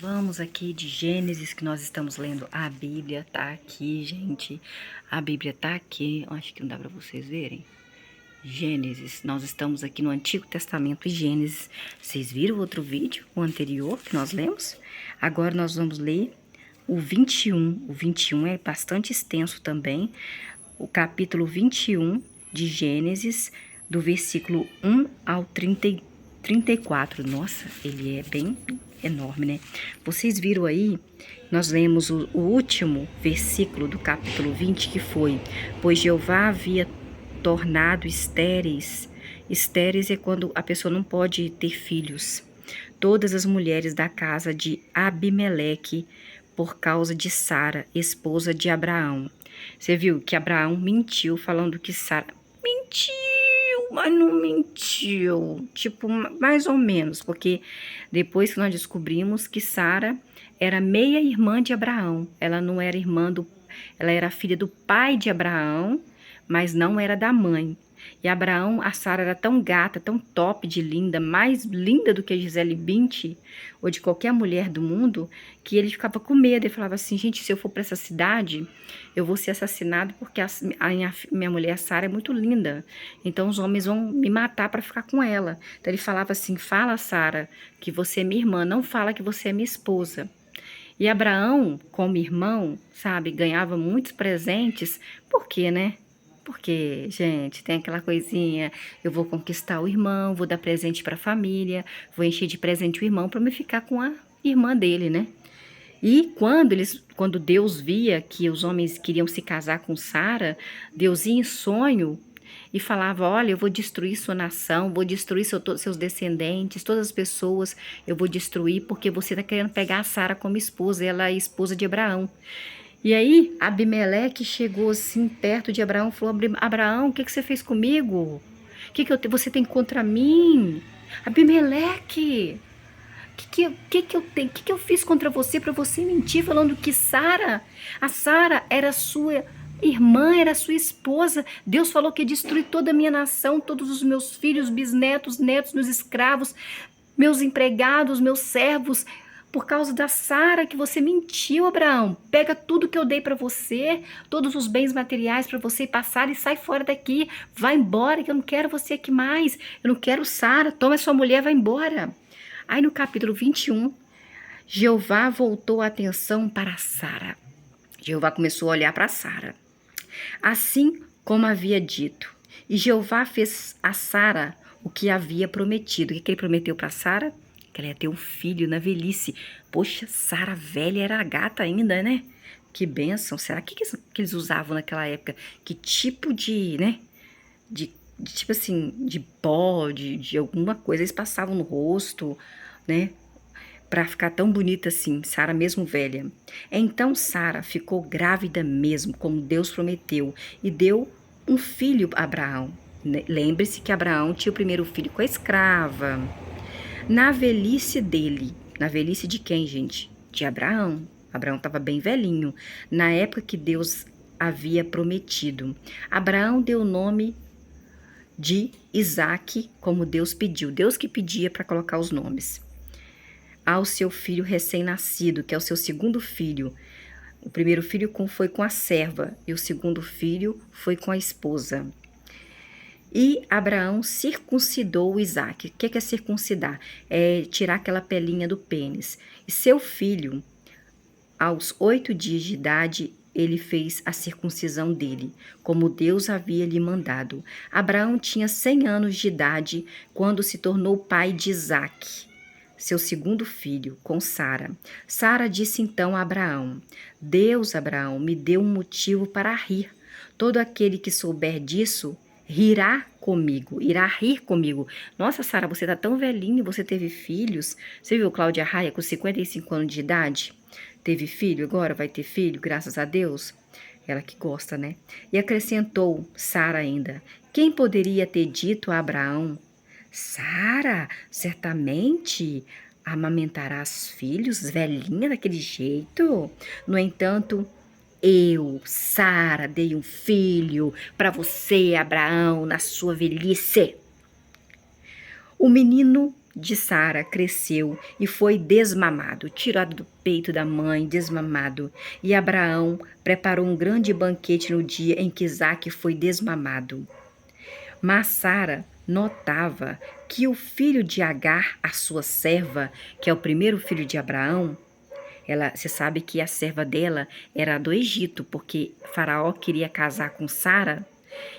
Vamos aqui de Gênesis, que nós estamos lendo. A Bíblia tá aqui, gente. A Bíblia tá aqui. Acho que não dá para vocês verem. Gênesis. Nós estamos aqui no Antigo Testamento, Gênesis. Vocês viram o outro vídeo, o anterior, que nós lemos? Agora nós vamos ler o 21. O 21 é bastante extenso também. O capítulo 21 de Gênesis, do versículo 1 ao 34. Nossa, ele é bem enorme, né? Vocês viram aí, nós lemos o último versículo do capítulo 20, que foi: pois Jeová havia tornado estéreis. Estéreis é quando a pessoa não pode ter filhos. Todas as mulheres da casa de Abimeleque, por causa de Sara, esposa de Abraão. Você viu que Abraão mentiu falando que Sara... Mentiu, mas não mentiu. Tipo, mais ou menos, porque depois que nós descobrimos que Sara era meia-irmã de Abraão. Ela não era irmã do... Ela era filha do pai de Abraão, mas não era da mãe. E Abraão, a Sara era tão gata, tão top de linda, mais linda do que a Gisele Bündchen, ou de qualquer mulher do mundo, que ele ficava com medo. Ele falava assim: gente, se eu for para essa cidade, eu vou ser assassinado porque a minha mulher Sara é muito linda. Então os homens vão me matar para ficar com ela. Então ele falava assim: fala, Sara, que você é minha irmã, não fala que você é minha esposa. E Abraão, como irmão, sabe, ganhava muitos presentes. Por quê, né? Porque, gente, tem aquela coisinha: eu vou conquistar o irmão, vou dar presente para a família, vou encher de presente o irmão para me ficar com a irmã dele, né? E quando Deus via que os homens queriam se casar com Sara, Deus ia em sonho e falava: olha, eu vou destruir sua nação, vou destruir seus descendentes, todas as pessoas eu vou destruir, porque você está querendo pegar a Sara como esposa, ela é esposa de Abraão. E aí, Abimeleque chegou assim perto de Abraão e falou: Abraão, o que você fez comigo? O que você tem contra mim? Abimeleque, o que eu fiz contra você para você mentir falando que a Sara era sua irmã, era sua esposa? Deus falou que ia destruir toda a minha nação, todos os meus filhos, bisnetos, netos, meus escravos, meus empregados, meus servos, por causa da Sara, que você mentiu, Abraão. Pega tudo que eu dei para você, todos os bens materiais para você passar e sai fora daqui. Vai embora, que eu não quero você aqui mais. Eu não quero Sara. Toma sua mulher, vai embora. Aí no capítulo 21, Jeová voltou a atenção para Sara. Jeová começou a olhar para Sara, assim como havia dito. E Jeová fez a Sara o que havia prometido. O que ele prometeu para Sara? Que ela ia ter um filho na velhice. Poxa, Sara velha era gata ainda, né? Que bênção. Será que eles usavam naquela época? Que tipo de, né? Tipo assim, de pó, de alguma coisa eles passavam no rosto, né? Pra ficar tão bonita assim, Sara mesmo velha. Então Sara ficou grávida mesmo, como Deus prometeu, e deu um filho a Abraão. Lembre-se que Abraão tinha o primeiro filho com a escrava. Na velhice dele. Na velhice de quem, gente? De Abraão. Abraão estava bem velhinho, na época que Deus havia prometido. Abraão deu o nome de Isaque, como Deus pediu. Deus que pedia para colocar os nomes. Ao seu filho recém-nascido, que é o seu segundo filho. O primeiro filho foi com a serva e o segundo filho foi com a esposa. E Abraão circuncidou Isaque. O que é circuncidar? É tirar aquela pelinha do pênis. E seu filho, aos 8 dias de idade, ele fez a circuncisão dele, como Deus havia lhe mandado. Abraão tinha 100 anos de idade quando se tornou pai de Isaque, seu segundo filho, com Sara. Sara disse então a Abraão: Deus, Abraão, me deu um motivo para rir. Todo aquele que souber disso irá rir comigo. Nossa, Sara, você tá tão velhinha, você teve filhos. Você viu Cláudia Raia com 55 anos de idade? Teve filho, agora vai ter filho, graças a Deus. Ela que gosta, né? E acrescentou Sara ainda: quem poderia ter dito a Abraão: Sara, certamente amamentarás filhos, velhinha daquele jeito? No entanto, eu, Sara, dei um filho para você, Abraão, na sua velhice. O menino de Sara cresceu e foi desmamado, tirado do peito da mãe, desmamado. E Abraão preparou um grande banquete no dia em que Isaque foi desmamado. Mas Sara notava que o filho de Agar, a sua serva, que é o primeiro filho de Abraão, você sabe que a serva dela era do Egito, porque Faraó queria casar com Sara.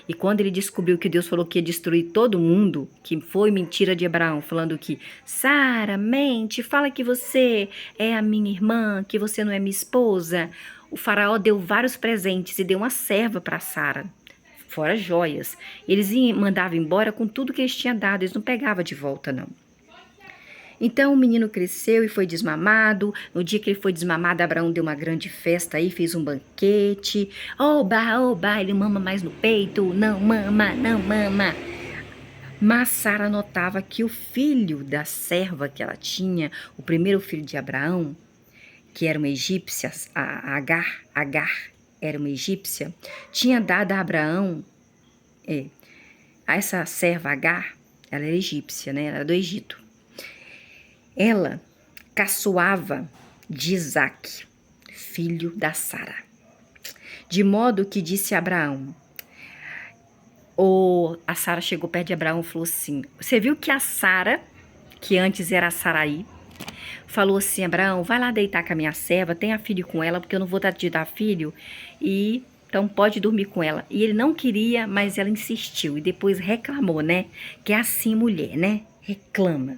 E quando ele descobriu que Deus falou que ia destruir todo mundo, que foi mentira de Abraão, falando que Sara, mente, fala que você é a minha irmã, que você não é minha esposa. O Faraó deu vários presentes e deu uma serva para Sara, fora joias. Eles mandavam embora com tudo que eles tinham dado, eles não pegavam de volta, não. Então o menino cresceu e foi desmamado. No dia que ele foi desmamado, Abraão deu uma grande festa aí, fez um banquete. Oba, oba, ele mama mais no peito. Não mama, não mama. Mas Sara notava que o filho da serva que ela tinha, o primeiro filho de Abraão, que era uma egípcia, a Agar era uma egípcia, tinha dado a Abraão, a essa serva Agar, ela era egípcia, né? Ela era do Egito. Ela caçoava de Isaque, filho da Sara. De modo que disse a Abraão, a Sara chegou perto de Abraão e falou assim, você viu que a Sara, que antes era a Saraí, falou assim, Abraão, vai lá deitar com a minha serva, tenha filho com ela, porque eu não vou te dar filho, e então pode dormir com ela. E ele não queria, mas ela insistiu, e depois reclamou, né? Que é assim mulher, né? Reclama.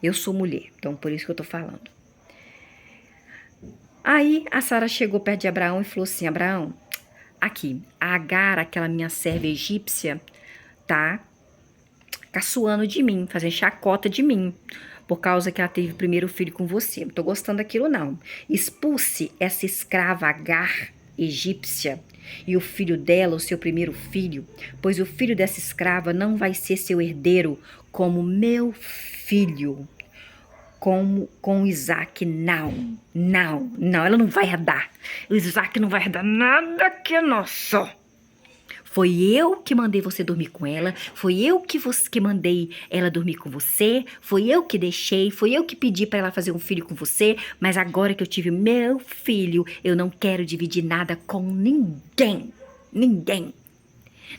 Eu sou mulher, então por isso que eu tô falando. Aí a Sara chegou perto de Abraão e falou assim, Abraão, aqui, a Agar, aquela minha serva egípcia, tá caçoando de mim, fazendo chacota de mim, por causa que ela teve o primeiro filho com você. Não tô gostando daquilo não. Expulse essa escrava Agar, egípcia, e o filho dela, o seu primeiro filho, pois o filho dessa escrava não vai ser seu herdeiro como meu filho, como com Isaque. Não, ela não vai herdar. O Isaque não vai herdar nada que é nosso. Foi eu que mandei você dormir com ela, foi eu que mandei ela dormir com você, foi eu que deixei, foi eu que pedi para ela fazer um filho com você, mas agora que eu tive meu filho, eu não quero dividir nada com ninguém.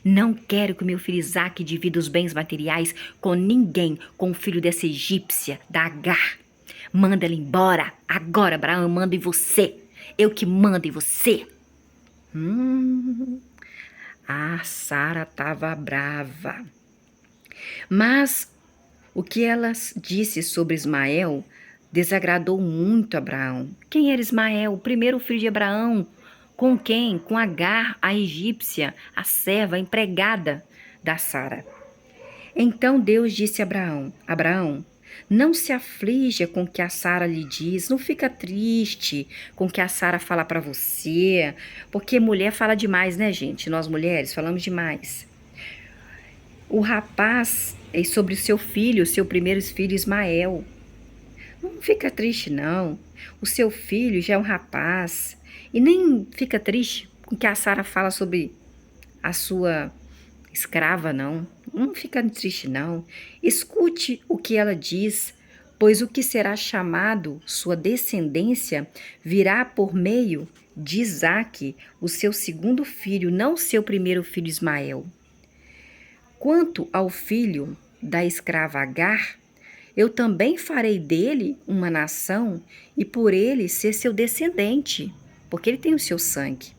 Não quero que o meu filho Isaque divida os bens materiais com ninguém, com o filho dessa egípcia, da Agar. Manda ela embora. Agora, Abraão, manda em você. Eu que mando em você. A Sara estava brava. Mas o que ela disse sobre Ismael desagradou muito Abraão. Quem era Ismael? O primeiro filho de Abraão. Com quem? Com Agar, a egípcia, a serva, a empregada da Sara. Então Deus disse a Abraão, Abraão, não se aflija com o que a Sara lhe diz, não fica triste com o que a Sara fala para você, porque mulher fala demais, né, gente? Nós mulheres falamos demais. O rapaz é sobre o seu filho, o seu primeiro filho Ismael. Não fica triste, não. O seu filho já é um rapaz. E nem fica triste com o que a Sara fala sobre a sua escrava, não. Não fica triste, não. Escute o que ela diz, pois o que será chamado sua descendência virá por meio de Isaque, o seu segundo filho, não seu primeiro filho Ismael. Quanto ao filho da escrava Agar, eu também farei dele uma nação e por ele ser seu descendente, porque ele tem o seu sangue.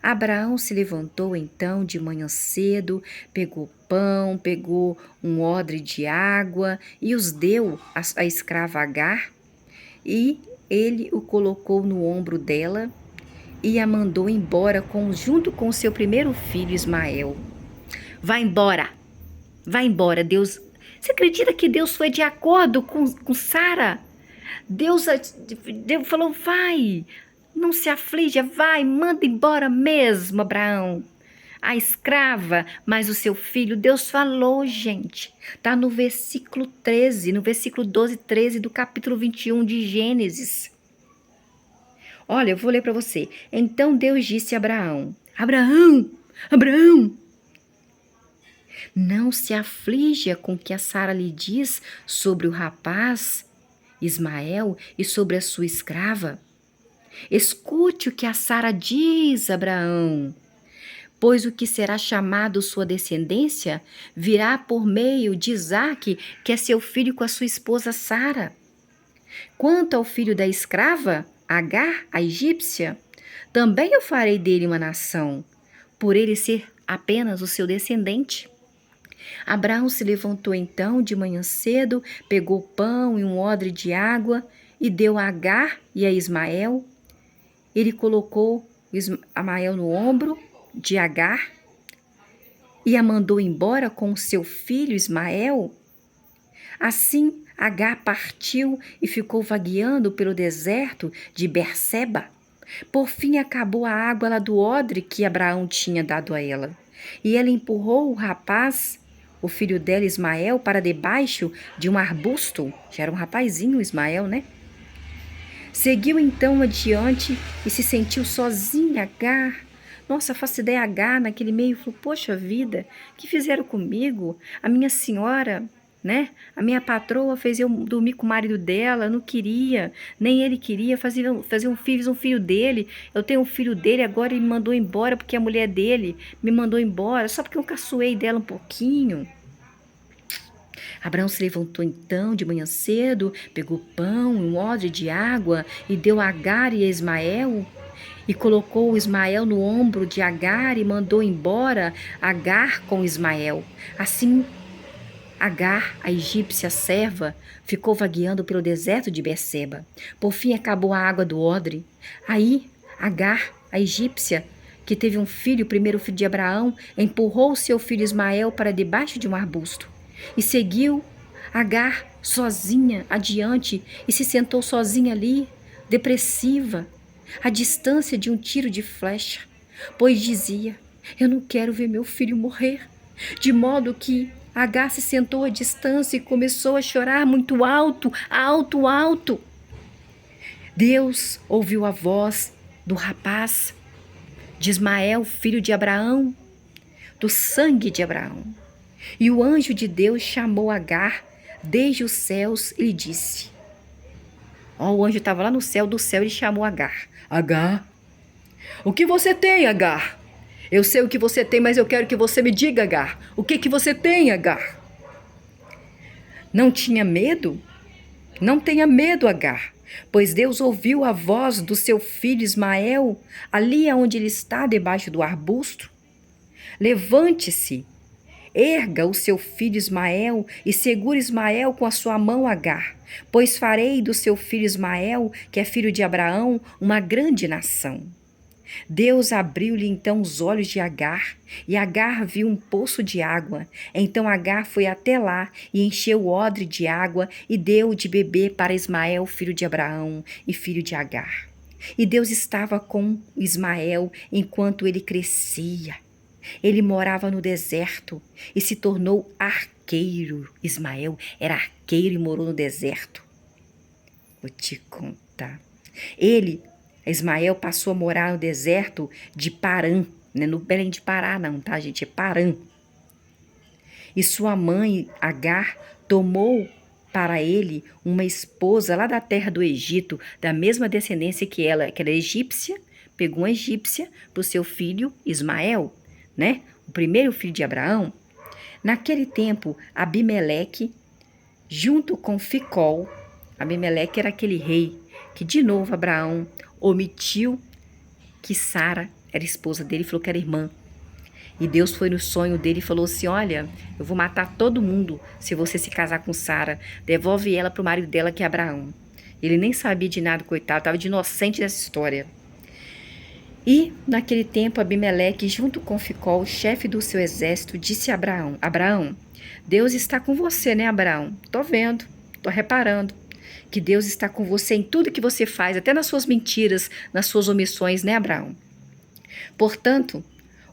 Abraão se levantou então de manhã cedo, pegou pão, pegou um odre de água e os deu à escrava Agar, e ele o colocou no ombro dela e a mandou embora junto com o seu primeiro filho Ismael. Vai embora, Deus. Você acredita que Deus foi de acordo com Sara? Deus falou, vai, não se aflija, vai, manda embora mesmo, Abraão. A escrava, mas o seu filho, Deus falou, gente. Tá no versículo 13, no versículo 12 e 13 do capítulo 21 de Gênesis. Olha, eu vou ler para você. Então Deus disse a Abraão, Abraão, Não se aflija com o que a Sara lhe diz sobre o rapaz Ismael e sobre a sua escrava. Escute o que a Sara diz, Abraão, pois o que será chamado sua descendência virá por meio de Isaque, que é seu filho com a sua esposa Sara. Quanto ao filho da escrava, Agar, a egípcia, também eu farei dele uma nação, por ele ser apenas o seu descendente. Abraão se levantou então de manhã cedo, pegou pão e um odre de água e deu a Agar e a Ismael. Ele colocou Ismael no ombro de Agar e a mandou embora com seu filho Ismael. Assim, Agar partiu e ficou vagueando pelo deserto de Berseba. Por fim, acabou a água lá do odre que Abraão tinha dado a ela. E ela empurrou o rapaz, o filho dela, Ismael, para debaixo de um arbusto. Já era um rapazinho, Ismael, né? Seguiu então adiante e se sentiu sozinha, Agar. Nossa, faço ideia, Agar, naquele meio, falou, poxa vida, o que fizeram comigo? A minha senhora, né? A minha patroa fez eu dormir com o marido dela, eu não queria, nem ele queria, fiz um filho dele, eu tenho um filho dele, agora ele me mandou embora porque a mulher dele me mandou embora, só porque eu caçoei dela um pouquinho. Abraão se levantou então de manhã cedo, pegou pão e um odre de água e deu a Agar e a Ismael, e colocou Ismael no ombro de Agar e mandou embora Agar com Ismael. Assim, Agar, a egípcia serva, ficou vagueando pelo deserto de Berseba. Por fim, acabou a água do odre. Aí, Agar, a egípcia, que teve um filho, o primeiro filho de Abraão, empurrou seu filho Ismael para debaixo de um arbusto. E seguiu Agar sozinha adiante e se sentou sozinha ali, depressiva, à distância de um tiro de flecha, pois dizia, eu não quero ver meu filho morrer. De modo que Agar se sentou à distância e começou a chorar muito alto, alto, alto. Deus ouviu a voz do rapaz, de Ismael, filho de Abraão, do sangue de Abraão. E o anjo de Deus chamou Agar desde os céus e lhe disse, o anjo estava lá no céu, do céu ele chamou Agar. Agar, o que você tem, Agar? Eu sei o que você tem, mas eu quero que você me diga, Agar. O que você tem, Agar? Não tinha medo? Não tenha medo, Agar, pois Deus ouviu a voz do seu filho Ismael, ali onde ele está, debaixo do arbusto. Levante-se, erga o seu filho Ismael e segure Ismael com a sua mão, Agar, pois farei do seu filho Ismael, que é filho de Abraão, uma grande nação. Deus abriu-lhe então os olhos de Agar, e Agar viu um poço de água. Então Agar foi até lá e encheu o odre de água e deu de beber para Ismael, filho de Abraão e filho de Agar. E Deus estava com Ismael enquanto ele crescia. Ele morava no deserto e se tornou arqueiro. Ismael era arqueiro e morou no deserto. Vou te contar. Ismael passou a morar no deserto de Parã, não é no Belém de Pará não, tá gente, é Parã. E sua mãe, Agar, tomou para ele uma esposa lá da terra do Egito, da mesma descendência que ela era egípcia, pegou uma egípcia para o seu filho Ismael, né? O primeiro filho de Abraão. Naquele tempo, Abimeleque, junto com Ficol, Abimeleque era aquele rei que de novo Abraão omitiu que Sara era esposa dele, falou que era irmã. E Deus foi no sonho dele e falou assim, olha, eu vou matar todo mundo se você se casar com Sara, devolve ela para o marido dela que é Abraão. Ele nem sabia de nada, coitado, estava de inocente dessa história. E naquele tempo Abimeleque, junto com Ficol, chefe do seu exército, disse a Abraão, Abraão, Deus está com você, né, Abraão? Tô vendo, tô reparando que Deus está com você em tudo que você faz, até nas suas mentiras, nas suas omissões, né, Abraão? Portanto,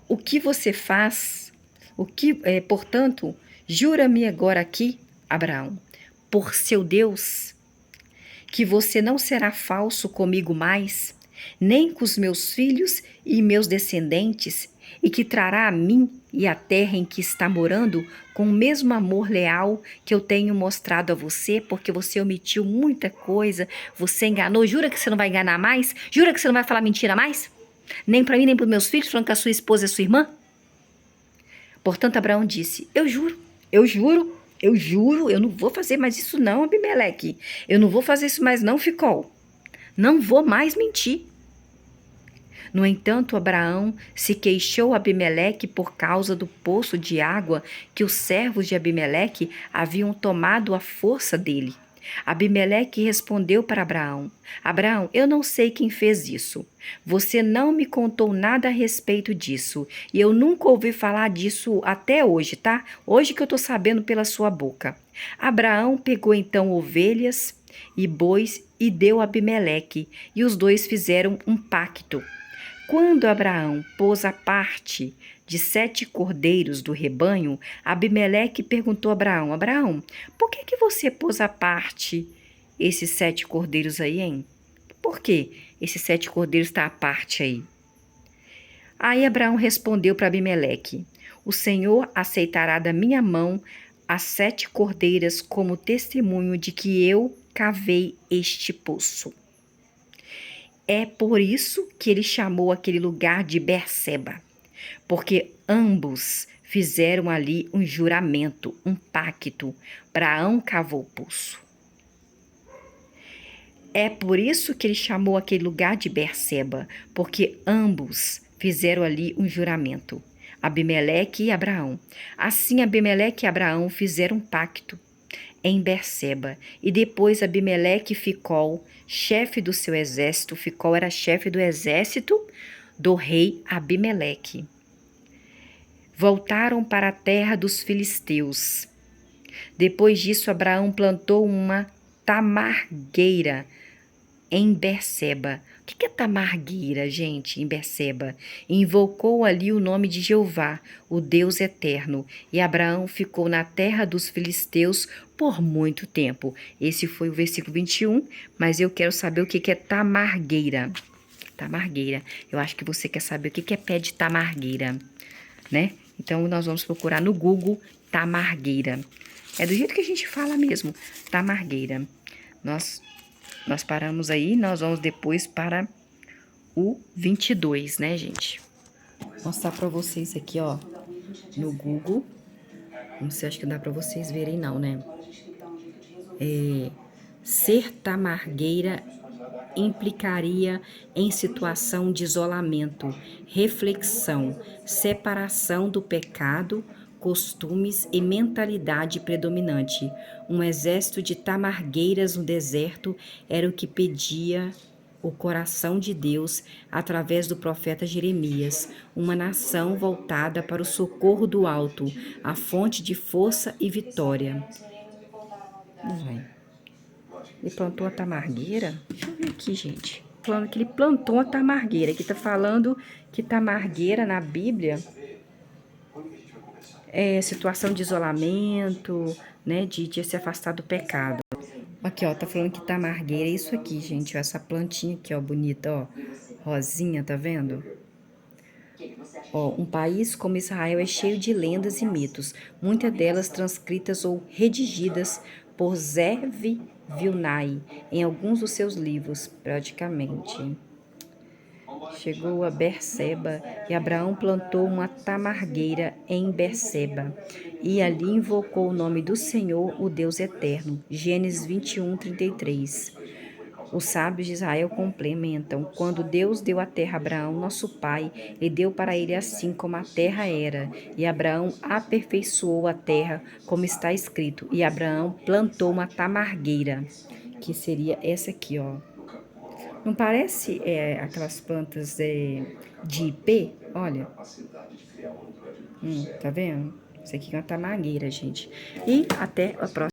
o que você faz, portanto, jura-me agora aqui, Abraão, por seu Deus, que você não será falso comigo mais, nem com os meus filhos e meus descendentes, e que trará a mim e a terra em que está morando com o mesmo amor leal que eu tenho mostrado a você, porque você omitiu muita coisa, você enganou. Jura que você não vai enganar mais? Jura que você não vai falar mentira mais? Nem para mim, nem para os meus filhos, falando que a sua esposa é sua irmã? Portanto, Abraão disse: eu juro, eu juro, eu juro, eu não vou fazer mais isso não, Abimeleque. Eu não vou fazer isso mais não, Ficol. Não vou mais mentir. No entanto, Abraão se queixou a Abimeleque por causa do poço de água que os servos de Abimeleque haviam tomado à força dele. Abimeleque respondeu para Abraão: Abraão, eu não sei quem fez isso. Você não me contou nada a respeito disso, e eu nunca ouvi falar disso até hoje, tá? Hoje que eu estou sabendo pela sua boca. Abraão pegou então ovelhas e bois e deu a Abimeleque, e os dois fizeram um pacto. Quando Abraão pôs a parte de 7 cordeiros do rebanho, Abimeleque perguntou a Abraão: Abraão, por que você pôs a parte esses 7 cordeiros aí, hein? Por que esses 7 cordeiros estão à parte aí? Aí Abraão respondeu para Abimeleque: o Senhor aceitará da minha mão as 7 cordeiras como testemunho de que eu cavei este poço. É por isso que ele chamou aquele lugar de Berseba, porque ambos fizeram ali um juramento, um pacto. Abraão cavou o poço. É por isso que ele chamou aquele lugar de Berseba, porque ambos fizeram ali um juramento, Abimeleque e Abraão. Assim, Abimeleque e Abraão fizeram um pacto em Berseba, e depois Abimeleque e Ficol, chefe do seu exército, Ficol era chefe do exército do rei Abimeleque, voltaram para a terra dos filisteus. Depois disso, Abraão plantou uma tamargueira em Berseba. O que é tamargueira, gente, em Berseba? Invocou ali o nome de Jeová, o Deus eterno, e Abraão ficou na terra dos filisteus por muito tempo. Esse foi o versículo 21, mas eu quero saber o que é tamargueira. Tamargueira. Eu acho que você quer saber o que é pé de tamargueira, né? Então, nós vamos procurar no Google tamargueira. É do jeito que a gente fala mesmo, tamargueira. Nós paramos aí, nós vamos depois para o 22, né, gente? Vou mostrar para vocês aqui, ó, no Google. Não sei, acho que dá para vocês verem não, né? Ser tamargueira implicaria em situação de isolamento, reflexão, separação do pecado, costumes e mentalidade predominante. Um exército de tamargueiras no deserto era o que pedia o coração de Deus através do profeta Jeremias, uma nação voltada para o socorro do alto, a fonte de força e vitória. Ele plantou a tamargueira? Deixa eu ver aqui, gente. Falando que ele plantou a tamargueira. Aqui tá falando que tamargueira na Bíblia é situação de isolamento, né? De se afastar do pecado. Aqui, ó, tá falando que tamargueira é isso aqui, gente. Ó, essa plantinha aqui, ó, bonita, ó. Rosinha, tá vendo? Ó, um país como Israel é cheio de lendas e mitos, muitas delas transcritas ou redigidas por Zev Vilnai em alguns dos seus livros, praticamente. Chegou a Berseba e Abraão plantou uma tamargueira em Berseba e ali invocou o nome do Senhor, o Deus eterno. Gênesis 21, 33. Os sábios de Israel complementam: quando Deus deu a terra a Abraão, nosso pai, ele deu para ele assim como a terra era. E Abraão aperfeiçoou a terra, como está escrito. E Abraão plantou uma tamargueira, que seria essa aqui, ó. Não parece aquelas plantas de ipê? Olha. Tá vendo? Isso aqui é uma tamargueira, gente. E até a próxima.